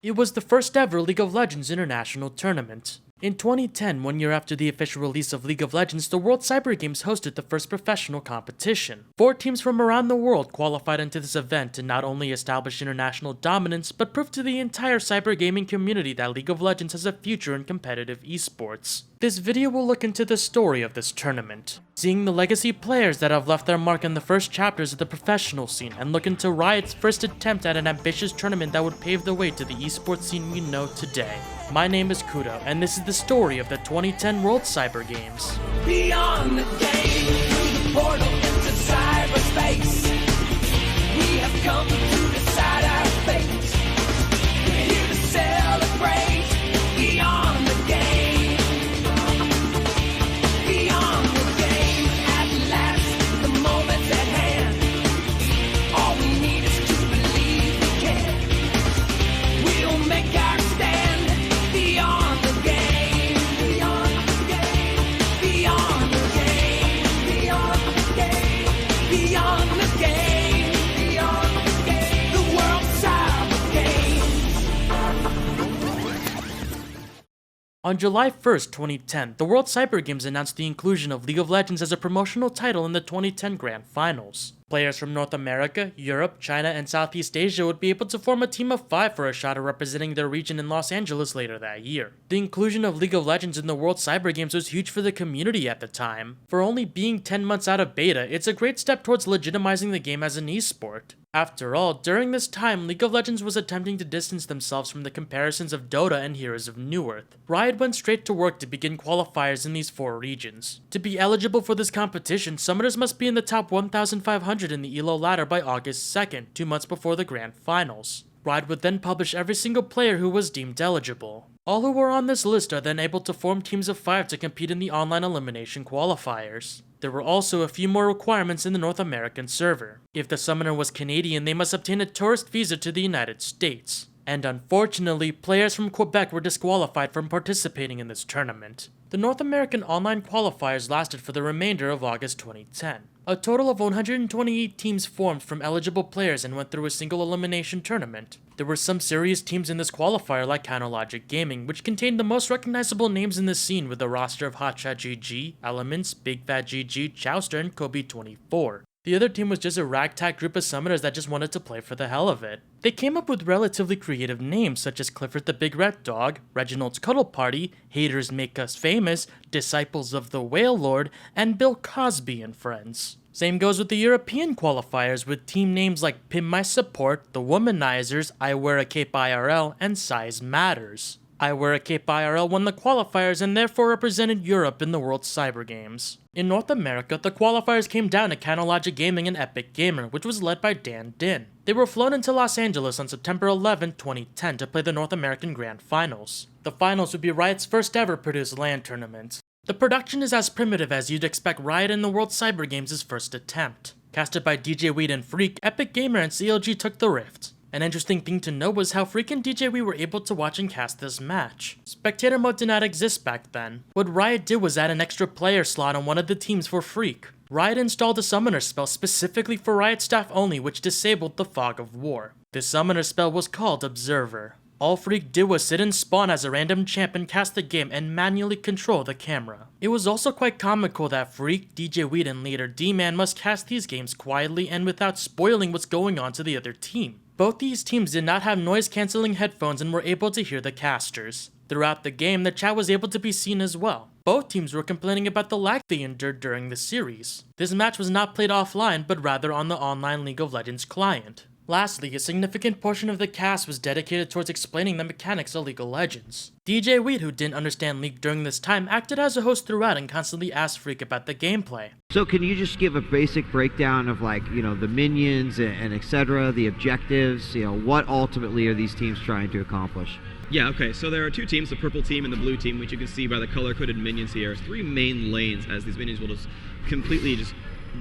It was the first ever League of Legends International Tournament. In 2010, 1 year after the official release of League of Legends, the World Cyber Games hosted the first professional competition. 4 teams from around the world qualified into this event to not only establish international dominance, but prove to the entire cyber gaming community that League of Legends has a future in competitive esports. This video will look into the story of this tournament, seeing the legacy players that have left their mark in the first chapters of the professional scene, and look into Riot's first attempt at an ambitious tournament that would pave the way to the esports scene we know today. My name is Kudo, and this is the story of the 2010 World Cyber Games. Beyond the game, through the portal into cyberspace, we have come to decide our fate. We're here to celebrate beyond the game. Beyond the game, at last, the moment's at hand. All we need is to believe we can. We'll make our stand beyond the game. Beyond the game. Beyond the game. Beyond the game. Beyond the game. Beyond the game. The World Cyber Games. On July 1st, 2010, the World Cyber Games announced the inclusion of League of Legends as a promotional title in the 2010 Grand Finals. Players from North America, Europe, China, and Southeast Asia would be able to form a team of 5 for a shot at representing their region in Los Angeles later that year. The inclusion of League of Legends in the World Cyber Games was huge for the community at the time. For only being 10 months out of beta, it's a great step towards legitimizing the game as an esport. After all, during this time, League of Legends was attempting to distance themselves from the comparisons of Dota and Heroes of Newerth. Riot went straight to work to begin qualifiers in these 4 regions. To be eligible for this competition, summoners must be in the top 1,500 in the ELO ladder by August 2nd, 2 months before the Grand Finals. Riot would then publish every single player who was deemed eligible. All who were on this list are then able to form teams of 5 to compete in the online elimination qualifiers. There were also a few more requirements in the North American server. If the summoner was Canadian, they must obtain a tourist visa to the United States. And unfortunately, players from Quebec were disqualified from participating in this tournament. The North American online qualifiers lasted for the remainder of August 2010. A total of 128 teams formed from eligible players and went through a single elimination tournament. There were some serious teams in this qualifier like Counterlogic Gaming, which contained the most recognizable names in the scene with a roster of Hotshot GG, Elements, Big Fat GG, Chowster, and Kobe24. The other team was just a ragtag group of summoners that just wanted to play for the hell of it. They came up with relatively creative names such as Clifford the Big Red Dog, Reginald's Cuddle Party, Haters Make Us Famous, Disciples of the Whale Lord, and Bill Cosby and Friends. Same goes with the European qualifiers with team names like Pin My Support, The Womanizers, I Wear a Cape IRL, and Size Matters. I Wear a Cape IRL won the qualifiers and therefore represented Europe in the World Cyber Games. In North America, the qualifiers came down to Counterlogic Gaming and Epic Gamer, which was led by Dan Din. They were flown into Los Angeles on September 11, 2010 to play the North American Grand Finals. The finals would be Riot's first ever produced LAN tournament. The production is as primitive as you'd expect Riot in the World Cyber Games' first attempt. Casted by DJ Weed and Freak, Epic Gamer and CLG took the rift. An interesting thing to note was how Freak and DJ Weed were able to watch and cast this match. Spectator mode did not exist back then. What Riot did was add an extra player slot on one of the teams for Freak. Riot installed a summoner spell specifically for Riot staff only, which disabled the Fog of War. This summoner spell was called Observer. All Freak did was sit and spawn as a random champ and cast the game and manually control the camera. It was also quite comical that Freak, DJ Weed, and leader D-Man must cast these games quietly and without spoiling what's going on to the other team. Both these teams did not have noise-canceling headphones and were able to hear the casters. Throughout the game, the chat was able to be seen as well. Both teams were complaining about the lag they endured during the series. This match was not played offline, but rather on the online League of Legends client. Lastly, a significant portion of the cast was dedicated towards explaining the mechanics of League of Legends. DJ Weed, who didn't understand League during this time, acted as a host throughout and constantly asked Freak about the gameplay. So can you just give a basic breakdown of the minions and etc., the objectives, what ultimately are these teams trying to accomplish? Yeah, okay, so there are 2 teams, the purple team and the blue team, which you can see by the color-coded minions here. 3 main lanes, as these minions will just completely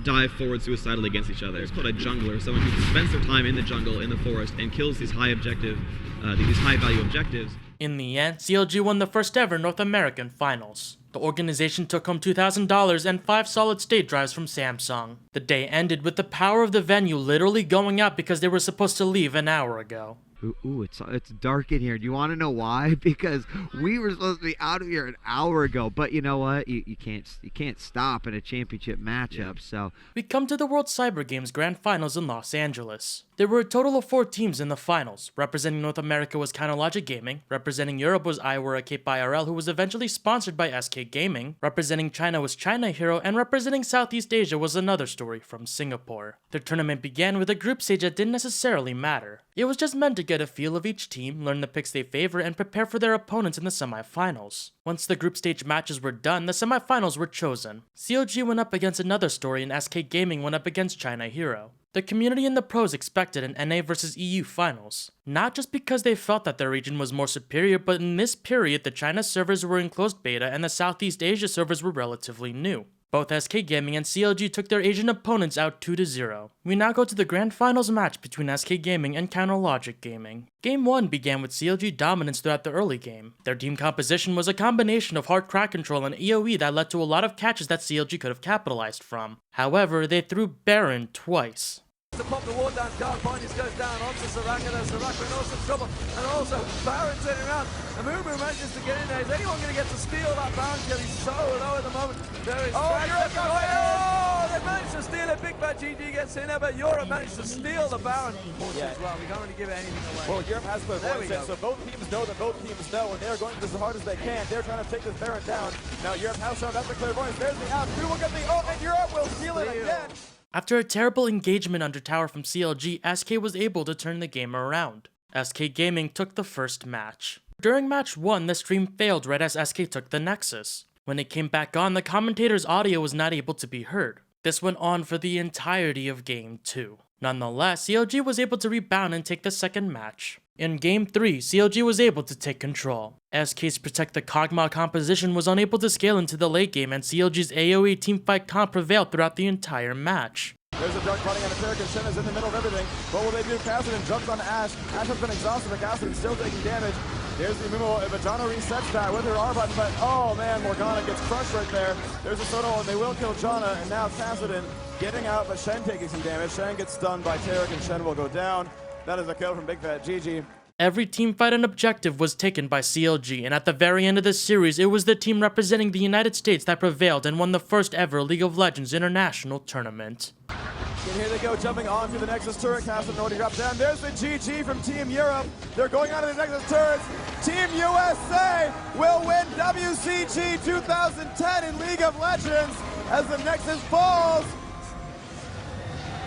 dive forward suicidally against each other. It's called a jungler, someone who spends their time in the jungle, in the forest, and kills these these high-value objectives. In the end, CLG won the first ever North American Finals. The organization took home $2,000 and 5 solid-state drives from Samsung. The day ended with the power of the venue literally going out because they were supposed to leave an hour ago. Ooh, it's dark in here. Do you want to know why? Because we were supposed to be out of here an hour ago, but you know what? You can't stop in a championship matchup. So We come to the World Cyber Games Grand Finals in Los Angeles. There were a total of 4 teams in the finals. Representing North America was Counterlogic Gaming, representing Europe was Iwara Cape IRL, who was eventually sponsored by SK Gaming, representing China was China Hero, and representing Southeast Asia was Another Story from Singapore. The tournament began with a group stage that didn't necessarily matter. It was just meant to get a feel of each team, learn the picks they favor, and prepare for their opponents in the semifinals. Once the group stage matches were done, the semifinals were chosen. COG went up against Another Story and SK Gaming went up against China Hero. The community and the pros expected an NA vs EU finals. Not just because they felt that their region was more superior, but in this period the China servers were in closed beta and the Southeast Asia servers were relatively new. Both SK Gaming and CLG took their Asian opponents out 2-0. We now go to the grand finals match between SK Gaming and Counterlogic Gaming. Game 1 began with CLG dominance throughout the early game. Their team composition was a combination of hard crack control and AoE that led to a lot of catches that CLG could have capitalized from. However, they threw Baron twice. To pop the ward down, Dark Bindings goes down onto Soraka, though Soraka in also trouble, and also Baron turning around, and Moo manages to get in there. Is anyone going to get to steal that Baron kill? He's so low at the moment. There is they managed to steal it. Big Bad GG gets in there, but Europe managed to steal the Baron as well. We can't really give anything away. Well, Europe has put There voice we in, go. so both teams know that both teams know, and they're going as hard as they can. They're trying to take this Baron down. Now Europe has shown that's the clairvoyance. There's the out. Who will get the and Europe will steal it again. After a terrible engagement under tower from CLG, SK was able to turn the game around. SK Gaming took the first match. During match 1, the stream failed right as SK took the Nexus. When it came back on, the commentator's audio was not able to be heard. This went on for the entirety of game 2. Nonetheless, CLG was able to rebound and take the second match. In game 3, CLG was able to take control. SK's Protect the Kog'Maw composition was unable to scale into the late game, and CLG's AoE teamfight comp prevailed throughout the entire match. There's a dart running on a Tarek, and Shen is in the middle of everything. What will they do? Cassidy jumps on Ash. Ash has been exhausted, but Cassidy still taking damage. There's the Mumo. Vajana resets that with her R button, but oh man, Morgana gets crushed right there. There's a Soto, and they will kill Jana, and now Cassidy getting out, but Shen taking some damage. Shen gets stunned by Tarek, and Shen will go down. That is a kill from Big Fat GG. Every teamfight and objective was taken by CLG, and at the very end of the series, it was the team representing the United States that prevailed and won the first ever League of Legends International Tournament. And here they go, jumping onto the Nexus turret. Cassidy already dropped down. There's the GG from Team Europe. They're going onto the Nexus turrets. Team USA will win WCG 2010 in League of Legends as the Nexus falls.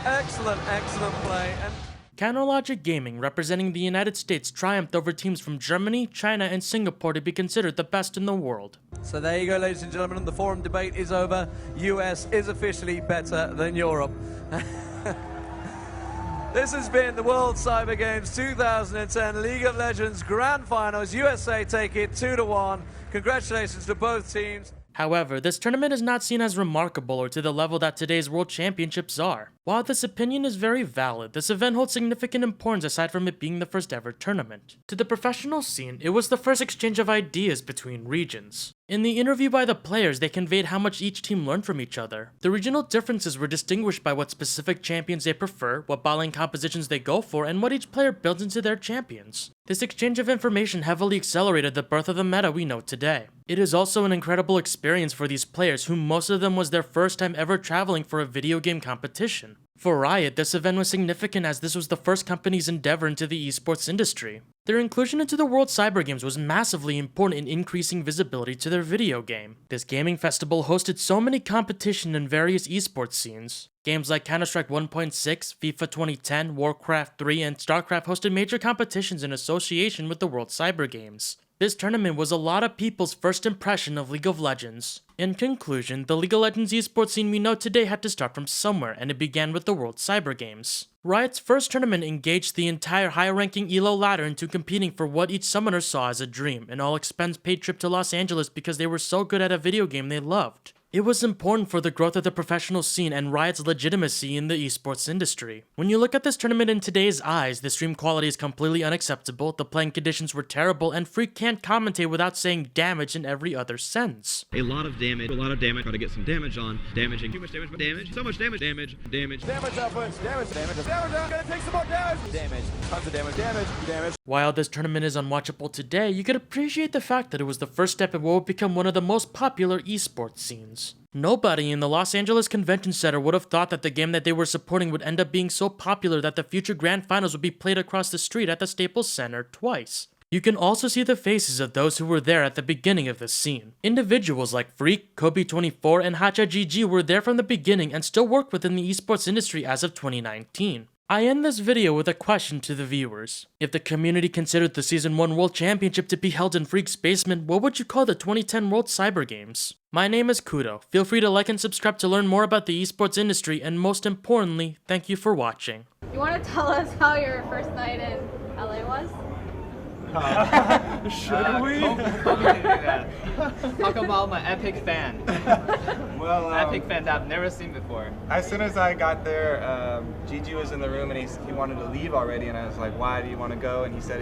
Excellent play. And Counterlogic Gaming, representing the United States, triumphed over teams from Germany, China, and Singapore to be considered the best in the world. so there you go, ladies and gentlemen, the forum debate is over. US is officially better than Europe. This has been the World Cyber Games 2010 League of Legends Grand Finals. USA take it 2-1. Congratulations to both teams. However, this tournament is not seen as remarkable or to the level that today's World Championships are. While this opinion is very valid, this event holds significant importance aside from it being the first ever tournament. To the professional scene, it was the first exchange of ideas between regions. In the interview by the players, they conveyed how much each team learned from each other. The regional differences were distinguished by what specific champions they prefer, what bot lane compositions they go for, and what each player builds into their champions. This exchange of information heavily accelerated the birth of the meta we know today. It is also an incredible experience for these players, who most of them was their first time ever traveling for a video game competition. For Riot, this event was significant as this was the first company's endeavor into the esports industry. Their inclusion into the World Cyber Games was massively important in increasing visibility to their video game. This gaming festival hosted so many competition in various esports scenes. Games like Counter-Strike 1.6, FIFA 2010, Warcraft 3, and StarCraft hosted major competitions in association with the World Cyber Games. This tournament was a lot of people's first impression of League of Legends. In conclusion, the League of Legends esports scene we know today had to start from somewhere, and it began with the World Cyber Games. Riot's first tournament engaged the entire high-ranking ELO ladder into competing for what each summoner saw as a dream, an all-expense paid trip to Los Angeles because they were so good at a video game they loved. It was important for the growth of the professional scene and Riot's legitimacy in the esports industry. When you look at this tournament in today's eyes, the stream quality is completely unacceptable, the playing conditions were terrible, and Freak can't commentate without saying damage in every other sense. A lot of damage, try to get some damage on. Damaging, too much damage, damage, so much damage, damage. Damage output, damage, gonna take some more damage, tons of damage. While this tournament is unwatchable today, you can appreciate the fact that it was the first step in what would become one of the most popular esports scenes. Nobody in the Los Angeles Convention Center would have thought that the game that they were supporting would end up being so popular that the future Grand Finals would be played across the street at the Staples Center twice. You can also see the faces of those who were there at the beginning of this scene. Individuals like Freak, Kobe24, and HachaGG were there from the beginning and still work within the esports industry as of 2019. I end this video with a question to the viewers. If the community considered the Season 1 World Championship to be held in Freak's basement, what would you call the 2010 World Cyber Games? My name is Kudo. Feel free to like and subscribe to learn more about the esports industry, and most importantly, thank you for watching. You want to tell us how your first night in LA was? Should we? Kobe did that. Talk about my epic fan. Well, Epic fans I've never seen before. as soon as I got there, Gigi was in the room and he wanted to leave already, and I was like, why do you want to go? And he said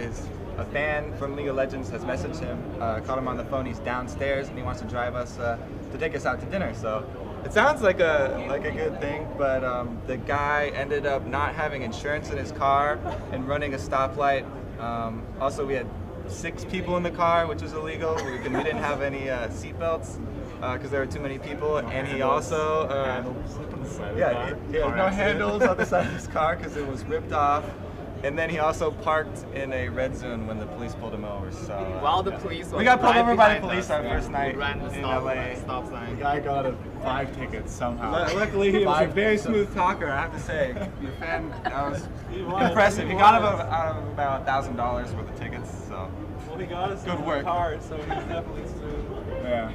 a fan from League of Legends has messaged him, called him on the phone, he's downstairs and he wants to drive us, to take us out to dinner. So it sounds like a good thing, but the guy ended up not having insurance in his car and running a stoplight. Also, we had 6 people in the car, which was illegal. We didn't have any seatbelts because there were too many people. And he also, he had no handles on the side of his car because it was ripped off. And then he also parked in a red zone when the police pulled him over. So While the police we got pulled right over by the behind police us, our first night ran the in stop, LA. stop sign. The guy got 5 tickets somehow. Luckily, he was a very smooth talker, I have to say. Your fan, that was impressive. He got out of about $1,000 worth of tickets, so Well, he got us good in work. the car, so he's definitely smooth. yeah.